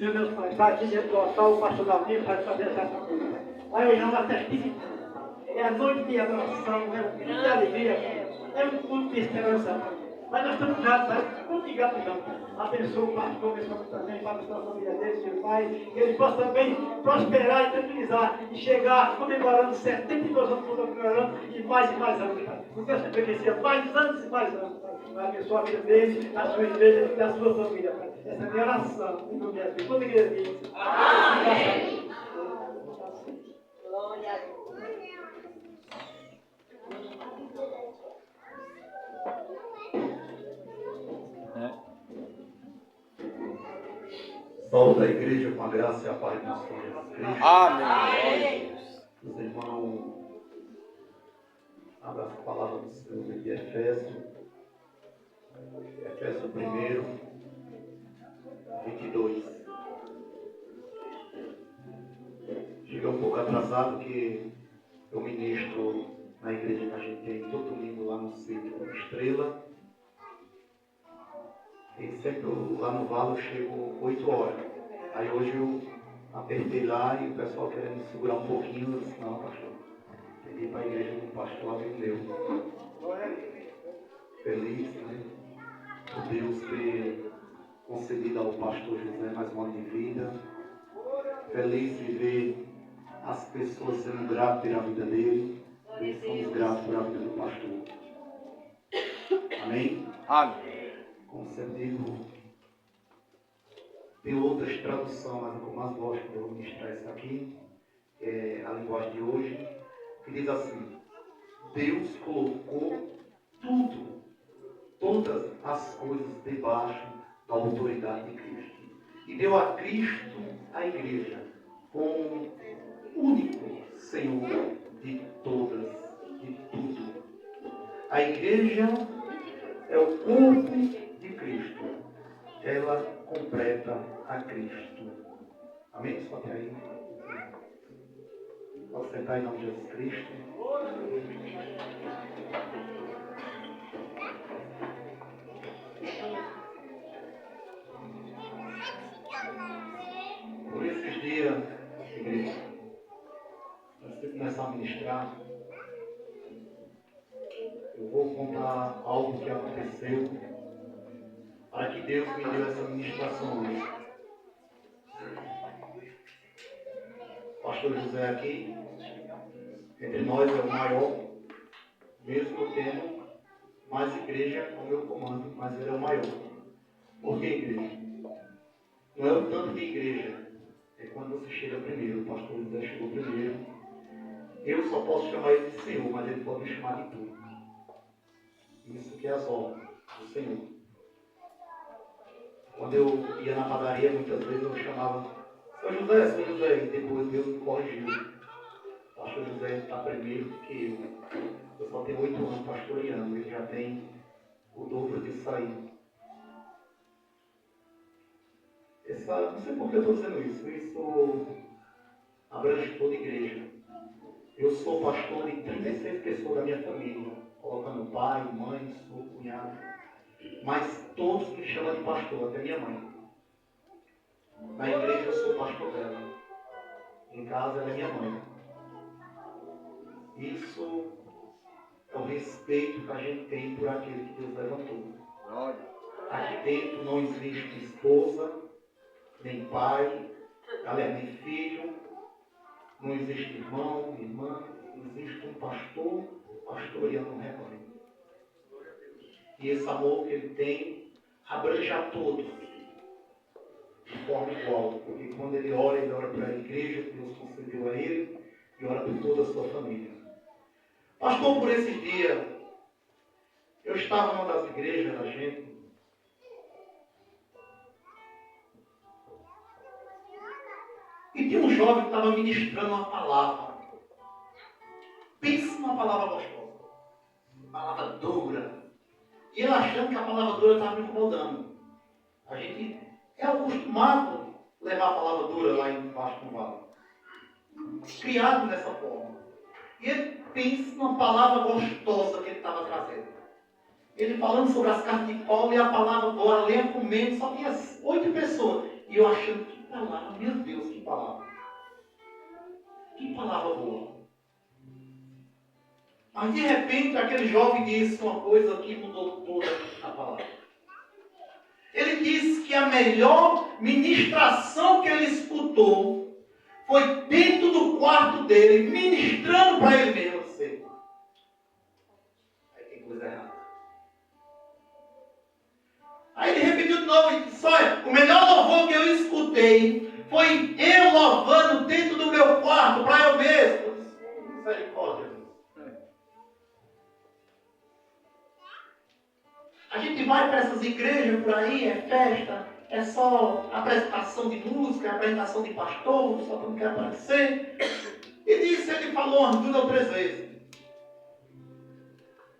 Senhor Deus Pai, está aqui dentro do altar o pastor Dalmir para fazer essa coisa. Aí eu já uma testificação. É a noite de adoração, é um culto de alegria, é um culto de esperança. Mas nós estamos gratos, Pai, muito gratidão. Abençoa o pastor, abençoa também, abençoa a família dele, seu Pai, que ele possa também prosperar e tranquilizar e chegar comemorando 72 anos, comemorando e mais anos, Pai. Não quero saber que seja mais anos e mais anos, Pai. Vai abençoar a vida dele, a sua igreja e a sua família, Pai. Essa é a minha oração, em nome de Jesus. Toda a igreja diz. Amém. Glória a Deus. Salve a igreja com a graça e a paz do nosso Senhor Jesus Cristo. Amém. Os irmãos, abra a palavra do Senhor aqui, Efésios 1, 22. Cheguei um pouco atrasado, que eu ministro na igreja que a gente tem todo domingo lá no sítio Estrela. E sempre lá no Vale eu chego 8 horas. Aí hoje eu apertei lá e o pessoal querendo me segurar um pouquinho. Eu disse, não, pastor. Peguei para a igreja do pastor amigo meu. Feliz, né? Por Deus ter concedido ao pastor José mais um ano de vida. Feliz de ver as pessoas sendo gratas pela vida dele. E somos gratos pela vida do pastor. Amém? Amém. Como sempre digo, tem outras traduções, mas o que eu mais gosto de ministrar isso aqui, é a linguagem de hoje, que diz assim: Deus colocou tudo, todas as coisas debaixo da autoridade de Cristo. E deu a Cristo a igreja como único Senhor de todas, de tudo. A igreja é o corpo de Cristo. Ela completa a Cristo. Amém? Só até aí. Pode sentar em nome de Jesus Cristo. Por esses dias, igreja, antes de começar a ministrar, eu vou contar algo que aconteceu para que Deus me deu essa ministração hoje. O pastor José aqui, entre nós é o maior, mesmo tendo mais igreja ao meu comando, mas ele é o maior. Por que igreja? Não é o tanto de igreja, é quando você chega primeiro. O pastor José chegou primeiro. Eu só posso chamar ele de Senhor, mas ele pode me chamar de tudo. Isso que é as ordens do Senhor. Quando eu ia na padaria, muitas vezes eu chamava São José, e depois Deus me corrigiu. O pastor José está primeiro do que eu. Eu só tenho 8 anos pastoreando, ele já tem o dobro disso aí. Não sei por que eu estou dizendo isso. Isso abrange toda a igreja. Eu sou pastor de 36 pessoas da minha família, colocando pai, mãe, sou cunhado. Mas todos me chamam de pastor, até minha mãe. Na igreja eu sou pastor dela. Em casa ela é minha mãe. Isso é o respeito que a gente tem por aquele que Deus levantou. Aqui dentro não existe esposa, nem pai, aliás, nem filho, não existe irmão, irmã, existe um pastor pastoreando um rebanho. E esse amor que ele tem abrange a todos de forma igual, porque quando ele ora para a igreja que Deus concedeu a ele e ora por toda a sua família. Pastor, por esses dias, eu estava numa das igrejas da gente. E tinha um jovem que estava ministrando uma palavra. Pensa numa palavra gostosa. Palavra dura. E ele achando que a palavra dura estava me incomodando. A gente é acostumado a levar a palavra dura lá embaixo no vale. Criado dessa forma. E ele pensa numa palavra gostosa que ele estava trazendo. Ele falando sobre as cartas de Paulo e a palavra boa, lenha comendo, só tinha 8 pessoas. E eu achando que palavra, meu Deus, que palavra. Que palavra boa. Mas de repente aquele jovem disse uma coisa que mudou toda a palavra. Ele disse que a melhor ministração que ele escutou foi dentro do quarto dele, ministrando para ele mesmo. Assim. Aí tem coisa errada. Aí ele repetiu de novo e disse, olha, o melhor louvor que eu escutei foi eu louvando dentro do meu quarto para eu mesmo. Misericórdia. A gente vai para essas igrejas por aí, é festa, é só apresentação de música, apresentação de pastor, só que não quer aparecer. E disse, ele falou umas 2 ou 3 vezes.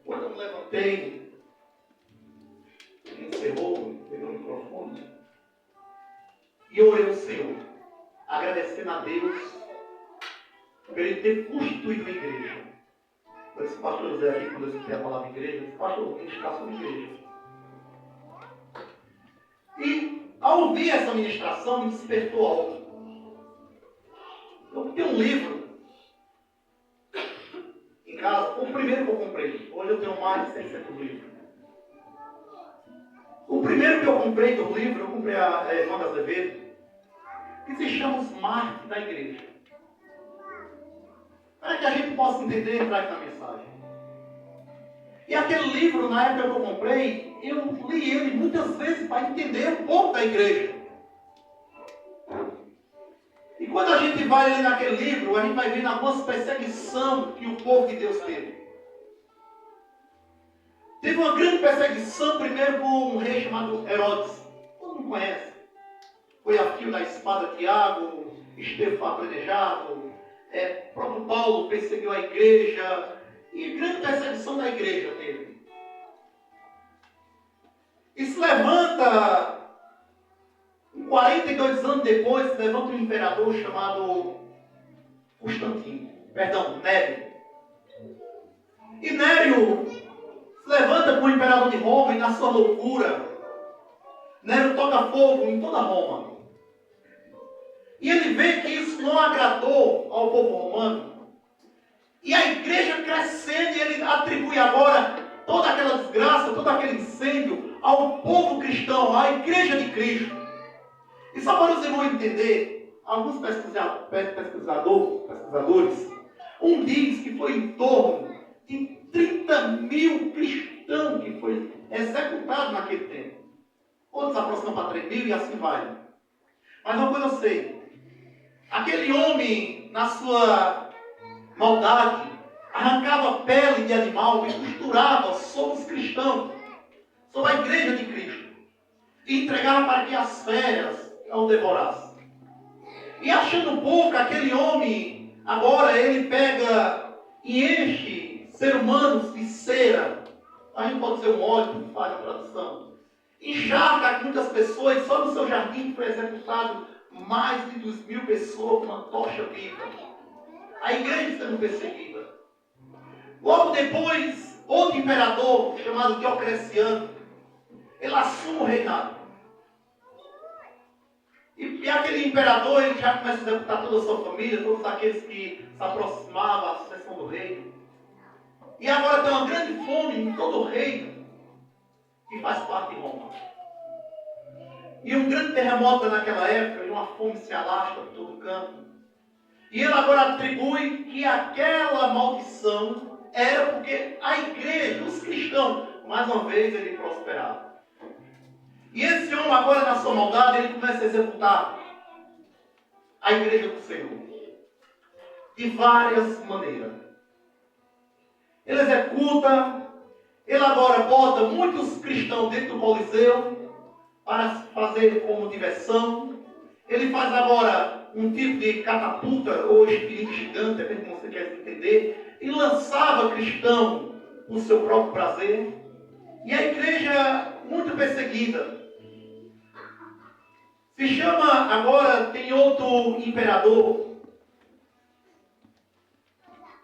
Quando eu me levantei, ele encerrou, pegou o microfone e orei ao Senhor, agradecendo a Deus por ele ter constituído a igreja. Esse pastor José aqui, quando eu escutei a palavra igreja, esse pastor ministração de igreja. E ao ouvir essa ministração, me despertou algo. Eu tenho um livro em casa, foi o primeiro que eu comprei. Hoje eu tenho mais de 600 livros. O primeiro que eu comprei do livro, eu comprei a Irmã da Azevedo, que se chama Os Mártires da Igreja. Para que a gente possa entender e entrar aqui na mensagem. E aquele livro, na época que eu comprei, eu li ele muitas vezes para entender um pouco da igreja. E quando a gente vai ler naquele livro, a gente vai ver algumas perseguições que o povo de Deus teve. Teve uma grande perseguição, primeiro por um rei chamado Herodes. Todo mundo conhece. Foi a fio da espada Tiago, Estevão foi apredejado, próprio Paulo perseguiu a igreja, e grande perseguição da igreja teve. E se levanta, 42 anos depois, se levanta um imperador chamado Nério. E Nério se levanta como imperador de Roma e na sua loucura, Nério toca fogo em toda Roma. E ele vê que isso não agradou ao povo romano. E a igreja crescendo, e ele atribui agora toda aquela desgraça, todo aquele incêndio ao povo cristão, à igreja de Cristo. E só para os irmãos entender, alguns pesquisadores, um diz que foi em torno de 30 mil cristãos que foi executado naquele tempo. Outros aproximam para 3 mil e assim vai. Mas uma coisa eu sei, aquele homem, na sua maldade, arrancava pele de animal e costurava sobre os cristãos, sobre a igreja de Cristo, e entregava para que as feras o devorassem. E achando pouco, aquele homem, agora ele pega e enche seres humanos de cera, a gente pode dizer um óleo, que faz a tradução, encharca muitas pessoas, e só no seu jardim foi executado mais de 2.000 pessoas com uma tocha viva. A igreja sendo perseguida. Logo depois, outro imperador, chamado Diocleciano, ele assume o reinado. E aquele imperador, ele já começa a executar toda a sua família, todos aqueles que se aproximavam à sucessão do reino. E agora tem uma grande fome em todo o reino, que faz parte de Roma. E um grande terremoto naquela época, e uma fome se alastra por todo canto. E ele agora atribui que aquela maldição era porque a igreja, os cristãos, mais uma vez ele prosperava. E esse homem agora, na sua maldade, ele começa a executar a igreja do Senhor. De várias maneiras. Ele executa, ele agora bota muitos cristãos dentro do Coliseu para fazer como diversão. Ele faz agora um tipo de catapulta, ou espírito gigante, depende de como você quer entender, e lançava cristão no seu próprio prazer. E a igreja muito perseguida. Se chama, agora tem outro imperador,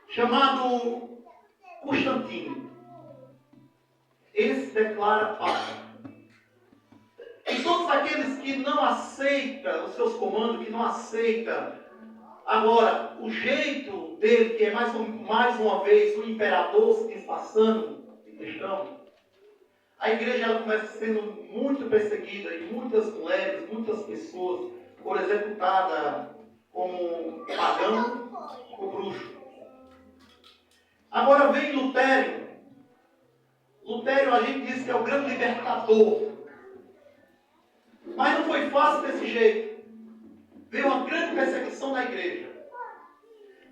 chamado Constantino. Ele se declara papa. E todos aqueles que não aceitam os seus comandos, que não aceitam agora o jeito dele, que é mais uma vez o imperador se disfarçando de cristão, a igreja ela começa sendo muito perseguida e muitas mulheres, muitas pessoas foram executadas como pagão ou bruxo. Agora vem Lutero. Lutero a gente diz que é o grande libertador. Mas não foi fácil desse jeito. Veio uma grande perseguição na igreja.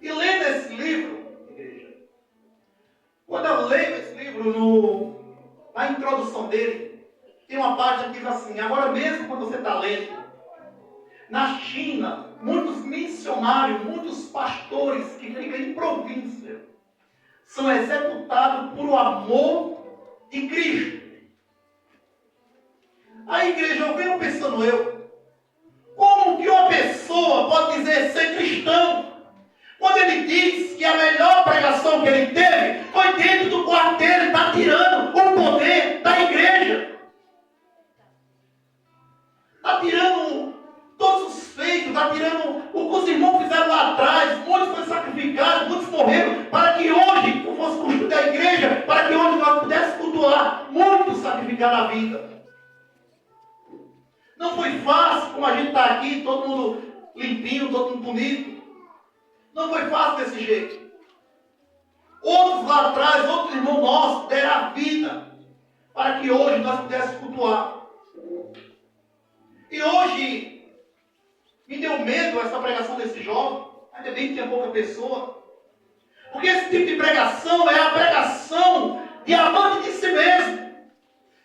E lendo esse livro, igreja, quando eu leio esse livro, na introdução dele, tem uma página que diz assim: agora mesmo quando você está lendo, na China, muitos missionários, muitos pastores que ficam em província, são executados por o amor de Cristo. A igreja, eu venho pensando como que uma pessoa pode dizer ser cristão, quando ele diz que a melhor pregação que ele teve foi dentro do quartel, ele está tirando o poder da igreja. Está tirando todos os feitos, está tirando o que os irmãos fizeram lá atrás. Muitos foram sacrificados, muitos morreram, para que hoje fosse construída a igreja, para que hoje nós pudéssemos cultuar. Muitos sacrificaram a vida. Não foi fácil, como a gente está aqui, todo mundo limpinho, todo mundo bonito. Não foi fácil desse jeito. Outros lá atrás, outros irmãos nossos, deram a vida para que hoje nós pudéssemos cultuar. E hoje, me deu medo essa pregação desse jovem. Ainda bem que tinha pouca pessoa. Porque esse tipo de pregação é a pregação de amante de si mesmo.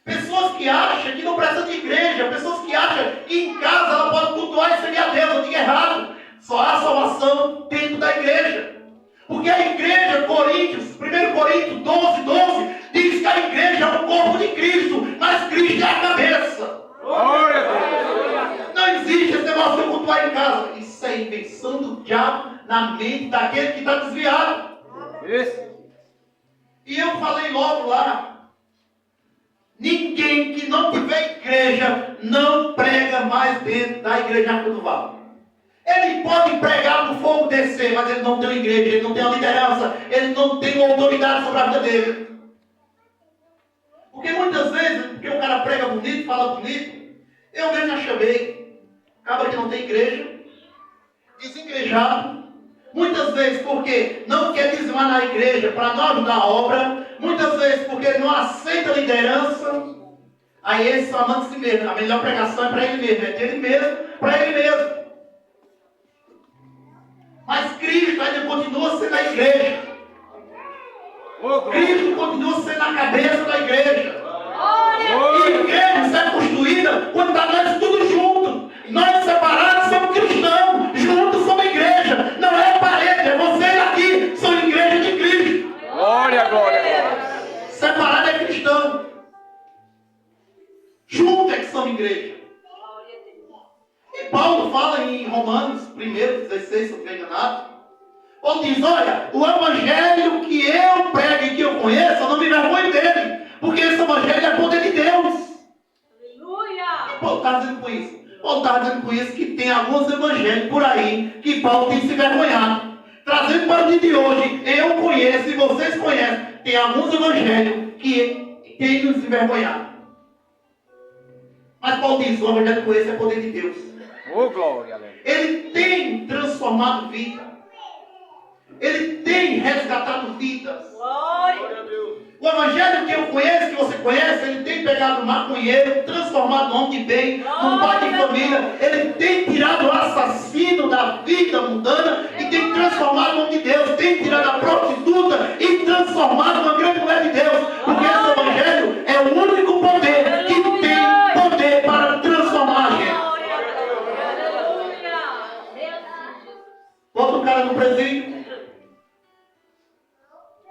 Pessoas que acham que não precisam de igreja, pessoas que acham que em casa ela pode cultuar e servir a Deus. Eu digo errado. Só há salvação dentro da igreja. Porque a igreja, 1 Coríntios 12, diz que a igreja é o corpo de Cristo, mas Cristo é a cabeça. Não existe esse negócio de eu cultuar em casa. Isso é invenção do diabo na mente daquele que está desviado. E eu falei logo lá: ninguém que não tiver igreja não prega mais dentro da igreja Arca do Vale. Ele pode pregar para o fogo descer, mas ele não tem uma igreja, ele não tem uma liderança, ele não tem uma autoridade sobre a vida dele. Porque muitas vezes, porque o cara prega bonito, fala bonito, eu mesmo já chamei, acaba que não tem igreja, desengrejado, muitas vezes porque não quer dizimar na igreja para não ajudar a obra, muitas vezes porque ele não aceita a liderança. Aí esse só amando de si mesmo. A melhor pregação é para ele mesmo, é dele mesmo, para ele mesmo. Mas Cristo ainda continua sendo a igreja. Cristo continua sendo a cabeça da igreja. E a igreja é construída quando está nós tudo juntos. Nós separados somos cristãos, juntos somos igreja. Não é parede, é vocês aqui, são igreja de Cristo. Glória, glória. Separado é cristão. Junto é que são igreja. E Paulo fala em Romanos 1:16, se eu estiver enganado. Paulo diz: olha, o evangelho que eu prego e que eu conheço, eu não me envergonho dele, porque esse evangelho é poder de Deus. Aleluia! Paulo está dizendo com isso? Paulo está dizendo com isso que tem alguns evangelhos por aí que Paulo tem se envergonhado. Trazendo para o dia de hoje, eu conheço e vocês conhecem, tem alguns evangelhos que tem nos envergonhado. Mas Paulo diz: o evangelho que eu conheço é poder de Deus. Glória, aleluia. Ele tem transformado vida. Ele tem resgatado vidas. Glória a Deus. O evangelho que eu conheço, que você conhece, ele tem pegado o maconheiro, transformado no homem de bem, no pai de família. Ele tem tirado o assassino da vida mundana e tem transformado no homem de Deus. Tem tirado a prostituta e transformado numa grande mulher de Deus. Porque esse evangelho é o único poder que tem poder para transformar a gente. Bota o cara no presídio.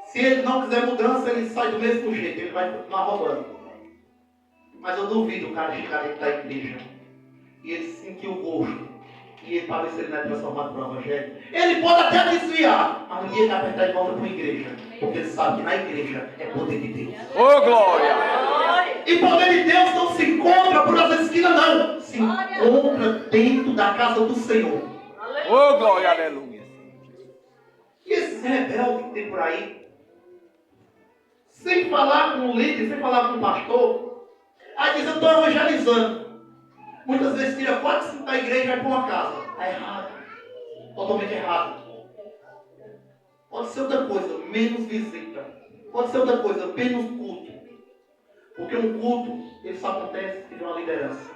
Se ele não quiser mudança, ele sai do mesmo jeito, ele vai continuar roubando. Mas eu duvido o cara chegar dentro da igreja e ele sentir o gosto e ele para ver se ele não é transformado para o evangelho. Ele pode até desviar, mas ninguém vai apertar e volta para a igreja, porque ele sabe que na igreja é poder de Deus. Glória! E o poder de Deus não se encontra por as esquinas, não. Se encontra dentro da casa do Senhor. Oh, glória, aleluia. E esses rebeldes que tem por aí, sem falar com o líder, sem falar com o pastor, aí diz, eu estou evangelizando. Muitas vezes tira 4, 5 da igreja e vai para uma casa. Está errado. Totalmente errado. Pode ser outra coisa, menos visita. Pode ser outra coisa, menos culto. Porque um culto, ele só acontece se tiver uma liderança.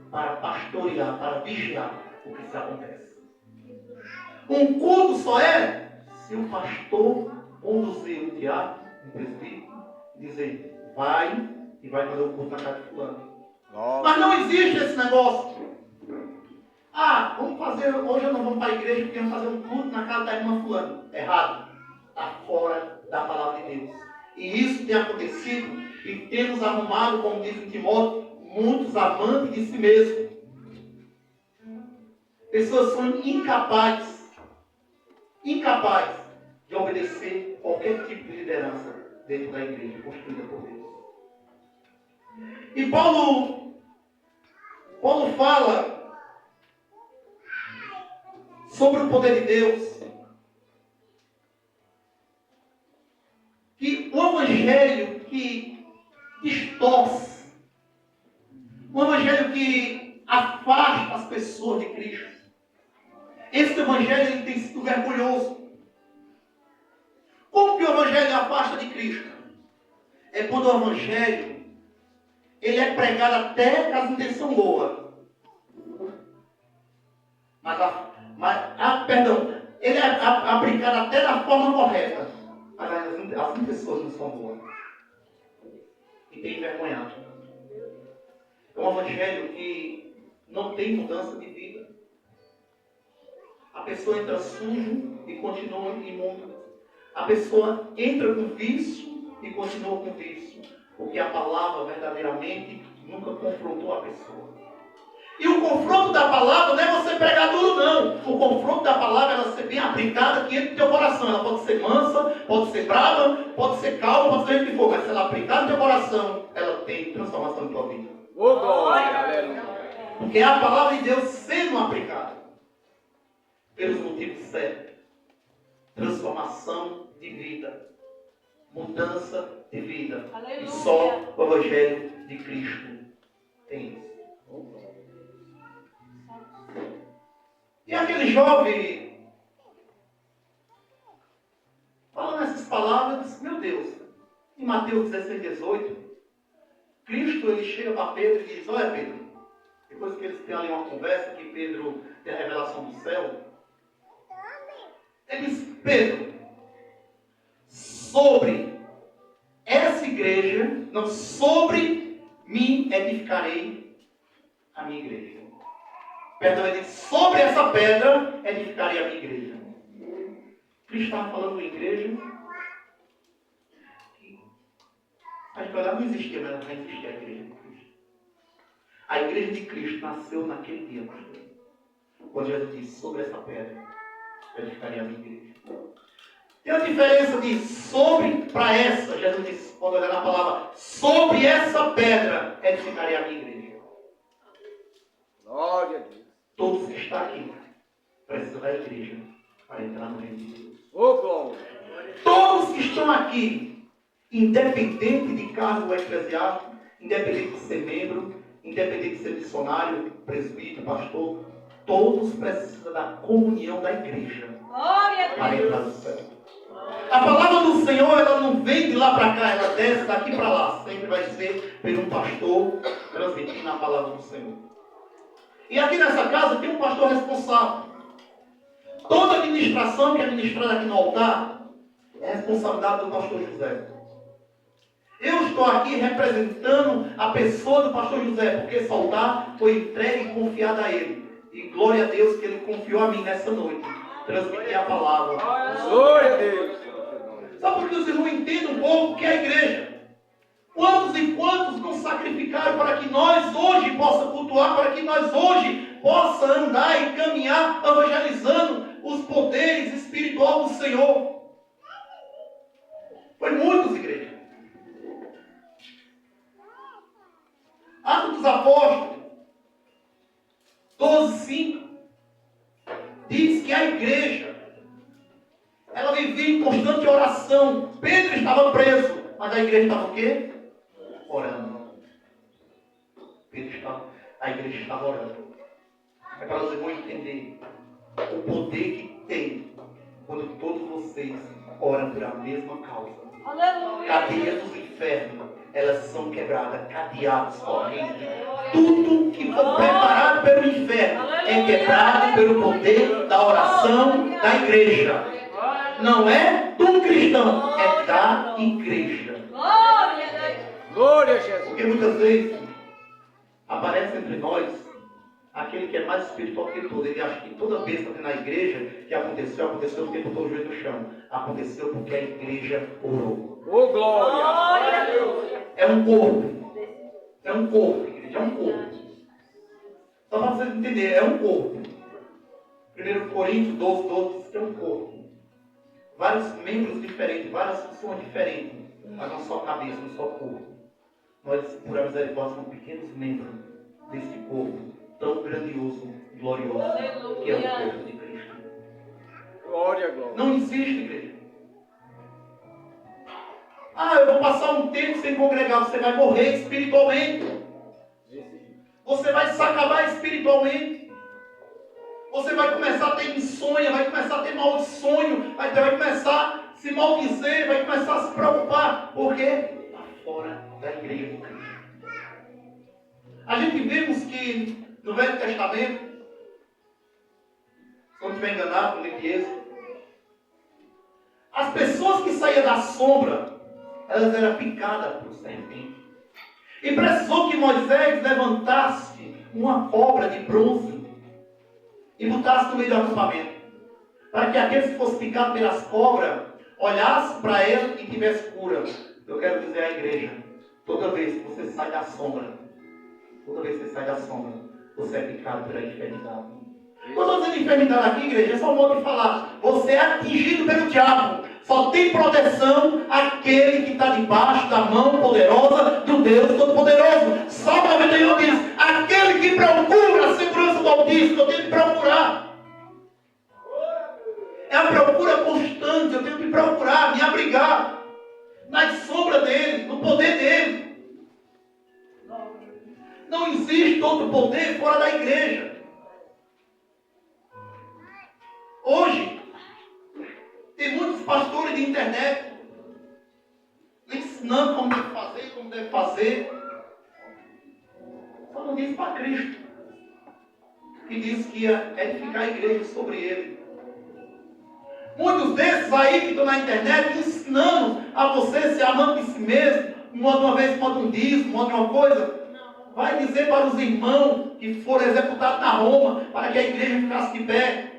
Para pastorear, para vigiar o que se acontece. Um culto só é se o pastor conduzir o diácono, o presbítero, e dizer, vai e vai fazer o culto na casa de fulano. Mas não existe esse negócio. Ah, vamos fazer, hoje não vamos para a igreja porque vamos fazer um culto na casa da irmã fulano. Errado. Está fora da palavra de Deus. E isso tem acontecido e temos arrumado, como diz em Timóteo, muitos amantes de si mesmos. Pessoas são incapazes de obedecer qualquer tipo de liderança dentro da igreja, construída por Deus. E Paulo fala sobre o poder de Deus, que o evangelho que distorce, um evangelho que afasta as pessoas de Cristo, esse evangelho ele tem sido vergonhoso. Como que o evangelho afasta de Cristo? É quando o evangelho ele é pregado até com as intenções boas. Ele é aplicado até da forma correta. Mas as intenções não são boas. E tem envergonhado. É um evangelho que não tem mudança de vida. A pessoa entra sujo e continua imundo. A pessoa entra com vício e continua com vício. Porque a palavra verdadeiramente nunca confrontou a pessoa. E o confronto da palavra não é você pregar duro, não. O confronto da palavra é ela ser bem aplicada que entra no teu coração. Ela pode ser mansa, pode ser brava, pode ser calma, pode ser o que for. Mas se ela aplicar no teu coração, ela tem transformação na tua vida. Oh, glória, aleluia. Porque é a palavra de Deus sendo aplicada pelos motivos certos. Transformação de vida. Mudança de vida. Aleluia. E só o Evangelho de Cristo tem isso. E aquele jovem, falando essas palavras, disse, meu Deus, em Mateus 16, 18, Cristo ele chega para Pedro e diz, olha Pedro, depois que eles têm ali uma conversa, que Pedro tem a revelação do céu, ele diz, Pedro, sobre essa igreja, não, sobre mim edificarei a minha igreja. Perdão, ele diz, sobre essa pedra edificarei a minha igreja. Cristo estava falando de igreja que a gente olhar, não existia, mas não existia a igreja de Cristo. A igreja de Cristo nasceu naquele dia, pastor. Quando Jesus disse, sobre essa pedra edificarei a minha igreja. Tem a diferença de sobre para essa. Jesus disse, quando olhar na palavra, sobre essa pedra edificarei a minha igreja. Glória a Deus. Todos que estão aqui precisam da igreja para entrar no reino de Deus. Oh, glória. Todos que estão aqui, independente de cargo eclesiástico, independente de ser membro, independente de ser missionário, presbítero, pastor, todos precisam da comunhão da igreja para entrar no céu. A palavra do Senhor, ela não vem de lá para cá, ela desce daqui para lá. Sempre vai ser por um pastor transmitindo a palavra do Senhor. E aqui nessa casa tem um pastor responsável. Toda a administração que é ministrada aqui no altar é responsabilidade do pastor José. Eu estou aqui representando a pessoa do pastor José, porque esse altar foi entregue e confiado a ele. E glória a Deus que ele confiou a mim nessa noite. Transmitir a palavra. Glória a Deus. Sabe por que os irmãos entendem um pouco o que é a igreja? Quantos e quantos não sacrificaram para que nós hoje possamos cultuar, para que nós hoje possamos andar e caminhar evangelizando os poderes espirituais do Senhor? Foi muitos, igreja. Atos dos Apóstolos 12:5 diz que a igreja ela vivia em constante oração. Pedro estava preso, mas a igreja estava o quê? Orando. A igreja estava orando. É para os irmãos entender o poder que tem quando todos vocês oram por a mesma causa. Aleluia. Cadeias do inferno, elas são quebradas, cadeados, correntes. Tudo que for preparado pelo inferno é quebrado pelo poder da oração da igreja. Não é do cristão, é da igreja. Glória a Jesus. Porque muitas vezes aparece entre nós aquele que é mais espiritual que todo. Ele acha que toda vez que está na igreja, que aconteceu porque botou o joelho no chão. Aconteceu porque a igreja orou. Oh, glória. É um corpo. É um corpo, igreja. É um corpo. Só para vocês entenderem, é um corpo. 1 Coríntios 12 diz que é um corpo. Vários membros diferentes, várias funções diferentes. Mas não só cabeça, não só corpo. Nós, por a misericórdia, somos pequenos membros desse corpo tão grandioso e glorioso que é o corpo de Cristo. Glória, glória. Não existe, igreja. Eu vou passar um tempo sem congregar. Você vai morrer espiritualmente. Você vai se acabar espiritualmente. Você vai começar a ter insônia, vai começar a ter mau sonho, vai começar a se maldizer, vai começar a se preocupar. Por quê? Está fora da igreja de Cristo. A gente vemos que no Velho Testamento, se não estiver enganado, no livro de Êxodo, as pessoas que saíam da sombra, elas eram picadas por serpente. E precisou que Moisés levantasse uma cobra de bronze e botasse no meio do acampamento, para que aqueles que fossem picados pelas cobras olhassem para ela e tivessem cura. Eu quero dizer à igreja, toda vez que você sai da sombra, você é picado pela enfermidade. Não estou dizendo enfermidade aqui, igreja, é só um modo de falar. Você é atingido pelo diabo. Só tem proteção aquele que está debaixo da mão poderosa do Deus Todo-Poderoso. Salmo 91 diz, aquele que procura a segurança do Altíssimo, eu tenho que procurar. É a procura constante, eu tenho que procurar, me abrigar na sombra dele, no poder dele. Não existe outro poder fora da igreja. Hoje, tem muitos pastores de internet ensinando como deve fazer. Só não diz para Cristo, que disse que ia edificar a igreja sobre ele. Muitos desses aí que estão na internet ensinando a você ser amante de si mesmo, uma vez modo um dízimo, modo uma coisa. Vai dizer para os irmãos que foram executados na Roma, para que a igreja ficasse de pé.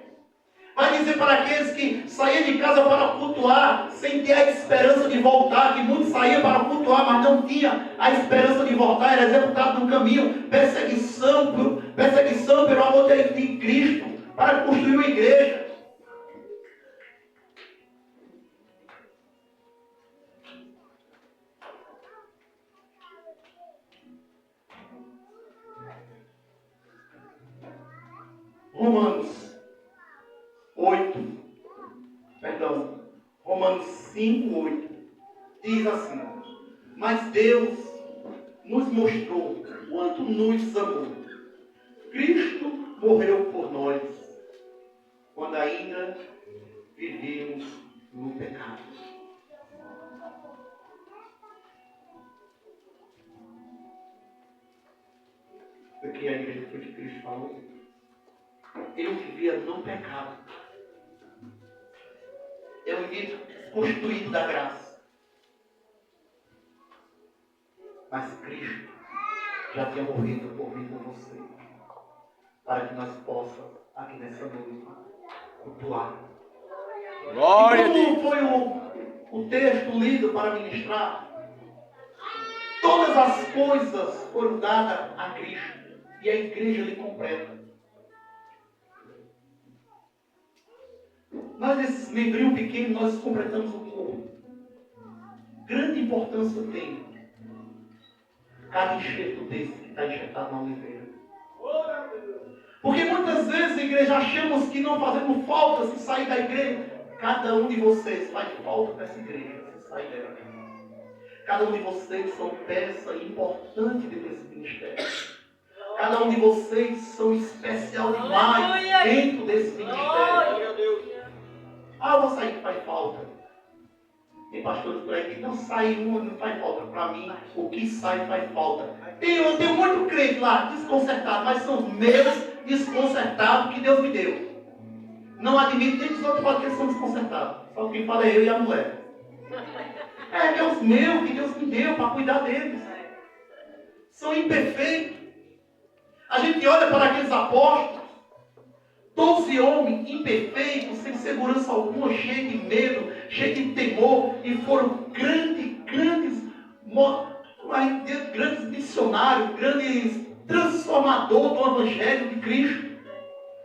Vai dizer para aqueles que saíam de casa para cultuar, sem ter a esperança de voltar, que muitos saíam para cultuar, mas não tinha a esperança de voltar, era executado no caminho, perseguição pelo amor de Cristo, para construir uma igreja. Romanos 5:8 diz assim: mas Deus nos mostrou quanto nos amou. Cristo morreu por nós quando ainda vivíamos no pecado. Porque a igreja que Cristo falou, eu vivia no pecado. Eu vivia constituído da graça. Mas Cristo já tinha morrido por mim e por você, para que nós possamos, aqui nessa noite, cultuar. Glória a E Deus. como foi o texto lido para ministrar? Todas as coisas foram dadas a Cristo e a igreja lhe completa. Nós, esses membrinhos pequenos, nós completamos o corpo. Grande importância tem cada enxerto desse está enxertado na oliveira. Porque muitas vezes, igreja, achamos que não fazemos falta se sair da igreja. Cada um de vocês faz falta nessa igreja, se sair dela. Cada um de vocês são peça importante dentro desse ministério. Cada um de vocês são especial demais dentro desse ministério. Ah, eu vou sair que faz falta. Tem pastores por aí que não sai uma, não faz falta. Para mim, o que sai faz falta. Eu tenho muito crente lá, desconcertado, mas são meus desconcertados que Deus me deu. Não admito nem que os outros falam que eles são desconcertados. Só quem fala é eu e a mulher. É Deus meu, que Deus me deu para cuidar deles. São imperfeitos. A gente olha para aqueles apóstolos, 12 homens imperfeitos, sem segurança alguma, cheios de medo, cheios de temor, e foram grandes missionários, grandes transformadores do Evangelho de Cristo.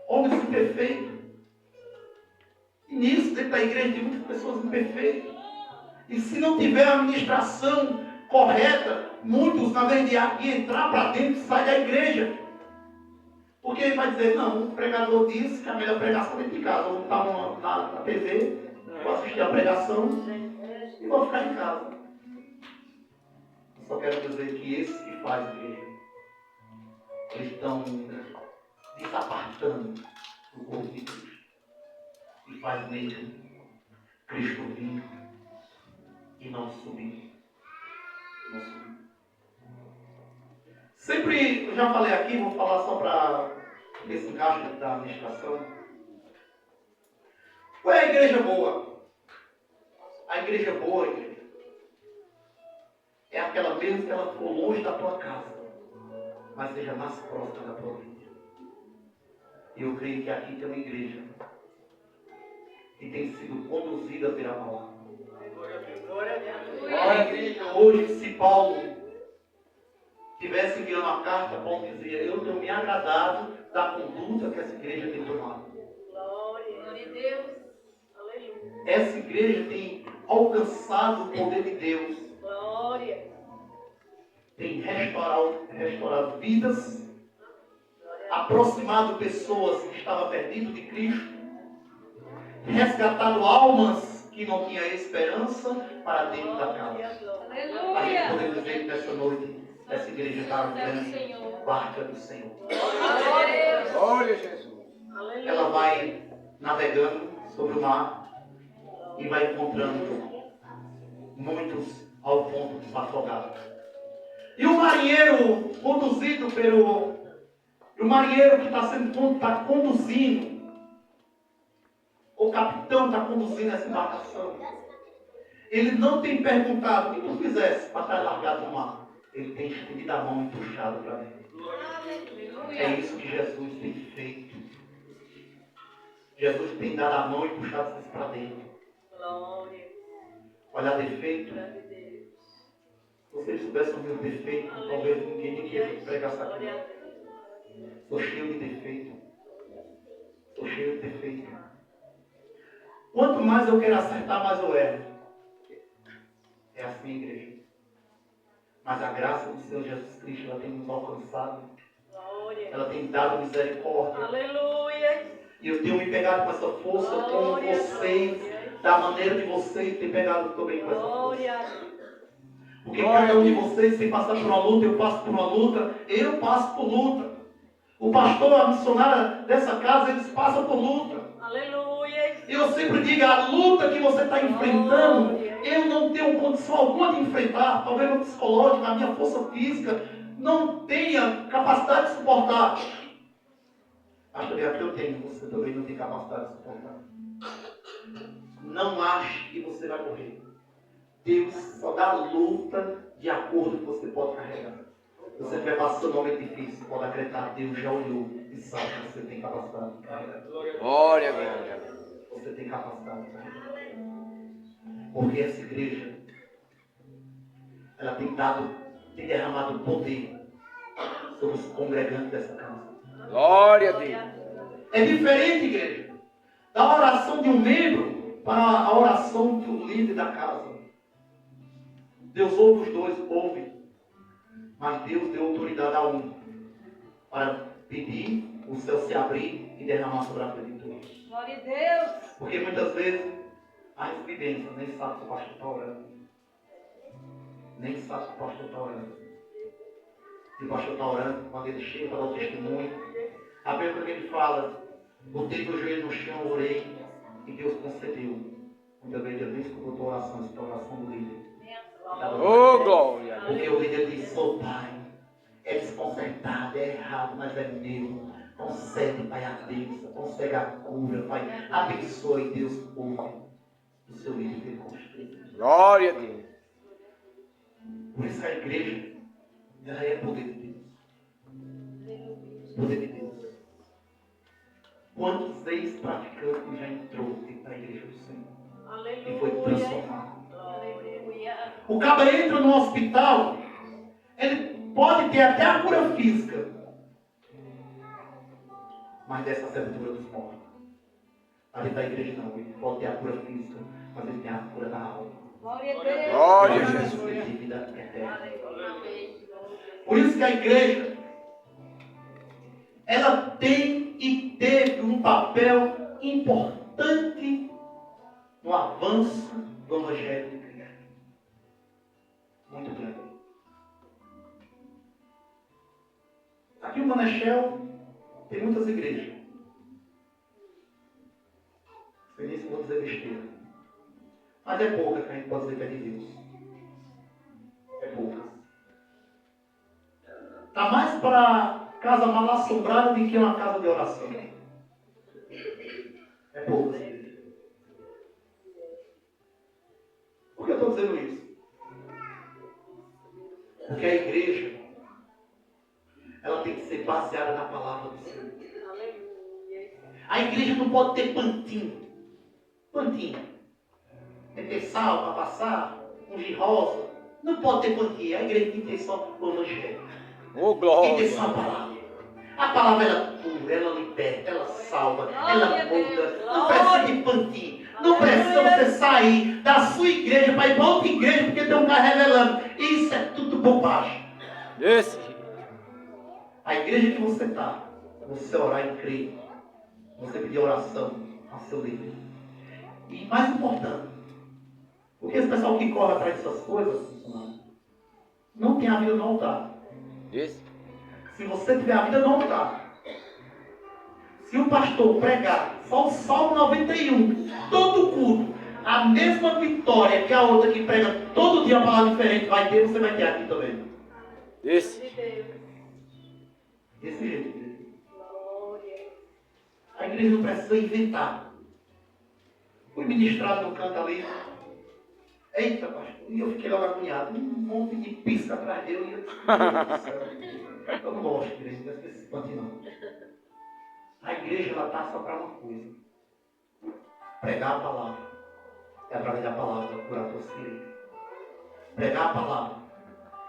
Homens imperfeitos. E nisso, dentro da igreja, tem muitas pessoas imperfeitas. E se não tiver a administração correta, muitos, na vez de entrar para dentro, saem da igreja. Porque ele vai dizer, não, o pregador disse que a melhor pregação é dentro de casa. Eu vou estar na TV, vou assistir a pregação e vou ficar em casa. Eu só quero dizer que esses que fazem igreja, eles estão desapartando do corpo de Cristo. E faz nele Cristo vir e não subir. Não subir. Sempre, eu já falei aqui, vou falar só para esse encaixe da administração. Qual é a igreja boa? A igreja boa, igreja, é aquela mesmo que ela for longe da tua casa, mas seja mais próxima da tua vida. E eu creio que aqui tem uma igreja que tem sido conduzida pela palavra. Hoje, se Paulo tivesse enviando uma carta, Paulo dizia, eu tenho me agradado da conduta que essa igreja tem tomado. Glória a Deus. Aleluia. Essa igreja tem alcançado o poder de Deus. Glória. Tem restaurado vidas, aproximado pessoas que estavam perdidas de Cristo, resgatado almas que não tinham esperança para dentro da casa. A gente poder dizer que nessa noite essa igreja está no grande barca do Senhor. Glória a Jesus. Ela vai navegando sobre o mar e vai encontrando muitos ao ponto de se afogar. E o marinheiro conduzido pelo... O marinheiro que está conduzindo, o capitão está conduzindo essa embarcação. Ele não tem perguntado o que tu fizesse para estar largado no mar. Ele tem estendido a mão e puxado para dentro. É isso que Jesus tem feito. Jesus tem dado a mão e puxado vocês para dentro. Olha defeito. Se vocês soubessem o meu defeito, talvez ninguém queria pregar essa aqui. Estou cheio de defeito. Estou cheio de defeito. Quanto mais eu quero acertar, mais eu erro. É assim, igreja. Mas a graça do Senhor Jesus Cristo, ela tem nos alcançado. Ela tem dado misericórdia. Aleluia. E eu tenho me pegado com essa força, como vocês, da maneira de vocês, têm pegado também com essa força. Porque cada um de vocês tem passado por uma luta, eu passo por uma luta, eu passo por luta. O pastor, a missionária dessa casa, eles passam por luta. Aleluia. E eu sempre digo, a luta que você está enfrentando, eu não tenho condição alguma de enfrentar, talvez no psicológico, na minha força física, não tenha capacidade de suportar. Acho que eu tenho, você também não tem capacidade de suportar. Não ache que você vai morrer. Deus só dá luta de acordo com o que você pode carregar. Você vai passar um momento difícil, pode acreditar, Deus já olhou e sabe que você tem capacidade de carregar. Glória, glória. Você tem capacidade de carregar. Porque essa igreja, ela tem derramado poder sobre os congregantes dessa casa. Glória a Deus. É diferente, igreja, da oração de um membro para a oração do líder da casa. Deus ouve os dois, ouve. Mas Deus deu autoridade a um para pedir, o céu se abrir e derramar sobre a vida de todos. Glória a Deus. Porque muitas vezes a residência nem sabe que o pastor está orando. Nem sabe que o pastor está orando. Se o pastor está orando, quando ele chega para dar o testemunho, a Bíblia que ele fala, botei meu joelho no chão, orei e Deus concedeu. Muitas vezes ele disse que eu botou oração, essa oração do líder. Oh, glória. Porque o líder disse, ô Pai, é desconcertado, é errado, mas é meu. Concede, Pai, a bênção, concede a cura, Pai. Abençoe, Deus, o povo do seu líder que ele construiu. Glória a Deus. Por isso que a igreja já é poder de Deus. Poder de Deus. Quantos ex-praticantes já entrou dentro da igreja do Senhor e foi transformado? Aleluia. O cara entra no hospital, ele pode ter até a cura física, mas dessa sepultura dos mortos. Ali da igreja não, ele pode ter a cura física, mas ele tem a cura da alma. Glória a Deus. Glória a Jesus. De vida eterna. Amém. Por isso que a igreja, ela tem e teve um papel importante no avanço do Evangelho de Cristo. Muito grande. Aqui em Manachel tem muitas igrejas. Sem isso eu vou dizer besteira. Mas é pouca que a gente pode dizer que é de Deus. É poucas. Está mais para casa mal assombrada do que uma casa de oração. É poucas. Por que eu estou dizendo isso? Porque a igreja, ela tem que ser baseada na palavra do Senhor. A igreja não pode ter pantinho. Pantinho. Tem que ter sal para passar, ungir rosa. Não pode ter pantinho. A igreja tem que ter só o Evangelho. Oh, Tem que ter glória. só a palavra. A palavra ela cura, ela liberta, ela salva, ela muda. Não precisa de pantinho. Não precisa você sair da sua igreja para ir para outra igreja porque tem um cara revelando. Isso é tudo bobagem. Esse. A igreja que você está, você orar e crer, você pedir oração ao seu líder. E mais importante, porque esse pessoal que corre atrás dessas coisas, não tem a vida no altar. Esse. Se você tiver a vida no altar, se o pastor pregar só o Salmo 91, todo culto, a mesma vitória que a outra que prega todo dia uma palavra diferente vai ter, você vai ter aqui também. Esse. Desse jeito, igreja. A igreja não precisa inventar. Fui ministrado no canto ali. Eita, pastor. E eu fiquei logo agoniado. Um monte de pisca atrás dele. E eu disse, meu Deus do céu. Eu não gosto de igreja, não desse canto não. A igreja, ela está só para uma coisa. Pregar a palavra. E através da palavra curar a tua ferida. Pregar a palavra.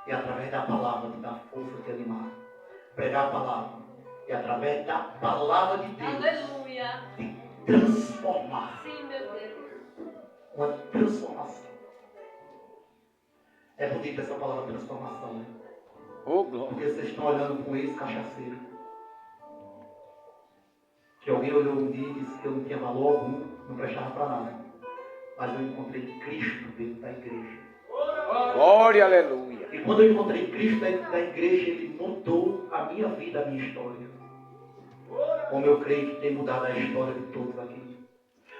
E através da palavra te dar força, te animar. Pregar a palavra. E através da palavra de Deus. Aleluia. Te transformar. Sim, meu Deus. Uma transformação. É bonita essa palavra transformação, né? Oh, glória. Porque vocês estão olhando com ex-cachaceiro. Que alguém olhou um dia e disse que eu não tinha valor algum, não prestava para nada. Mas eu encontrei Cristo dentro da igreja. Glória, aleluia. E quando eu encontrei Cristo dentro da igreja, Ele mudou a minha vida, a minha história. Como eu creio que tem mudado a história de todos aqui.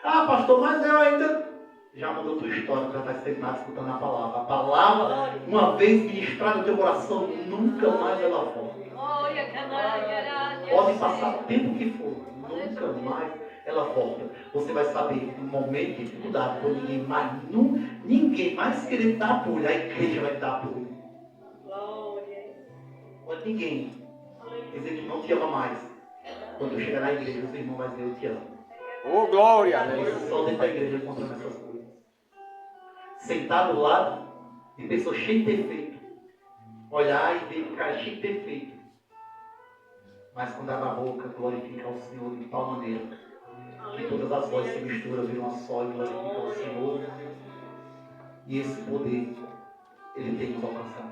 Ah, pastor, mas eu ainda... Já mudou tua história, para estar sentado escutando a palavra. A palavra, uma vez ministrada no teu coração, nunca mais ela volta. Pode passar o tempo que for, nunca mais ela volta. Você vai saber, no momento de dificuldade, quando ninguém mais querer dar apoio, a igreja vai dar apoio. Quando ninguém dizer que não te ama mais, quando eu chegar na igreja, os irmãos vão dizer, eu te amo. Oh, glória, Porque aleluia. só dentro da igreja encontramos essas coisas. Sentado do lado de pessoas cheias de defeito. Olhar e ver que o cara é cheio de defeito. Mas quando abre a boca, glorifica ao Senhor de tal maneira que todas as vozes se misturam, viram uma só e glorificam ao Senhor. E esse poder, ele tem nos alcançado.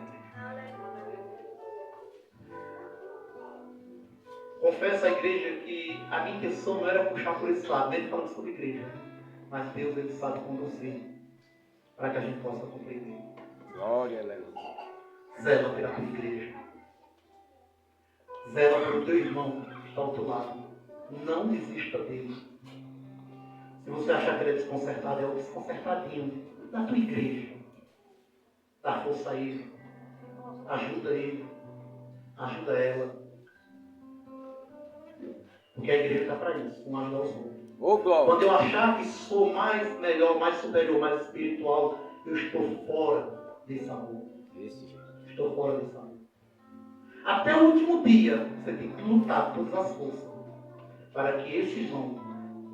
Confesso à igreja que a minha intenção não era puxar por esse lado, nem falando sobre igreja. Mas Deus, Ele sabe conduzir para que a gente possa compreender. Glória, aleluia. Zela pela tua igreja. Zela pelo teu irmão que está ao teu lado. Não desista dele. Se você achar que ele é desconcertado, é o desconcertadinho da tua igreja. Dá força a ele. Ajuda ele. Ajuda ela. Porque a igreja está para isso, um ajudar os outros. Ô, glória. Quando eu achar que sou mais melhor, mais superior, mais espiritual, eu estou fora desse amor. Desse jeito. Estou fora desse amor. Até o último dia, você tem que lutar todas as forças para que esse irmão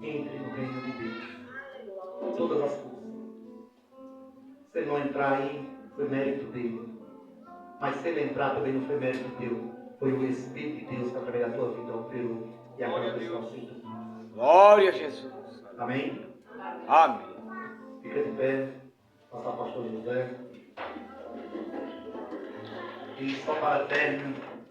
entre no reino de Deus. Todas as forças. Se ele não entrar aí, foi mérito dele. Mas se ele entrar, também não foi mérito teu. Foi o Espírito de Deus que através da tua vida operou. E agora a pessoa aceita. Glória a Jesus. Amém? Amém. Fica de pé. Passar o pastor José. E só para término.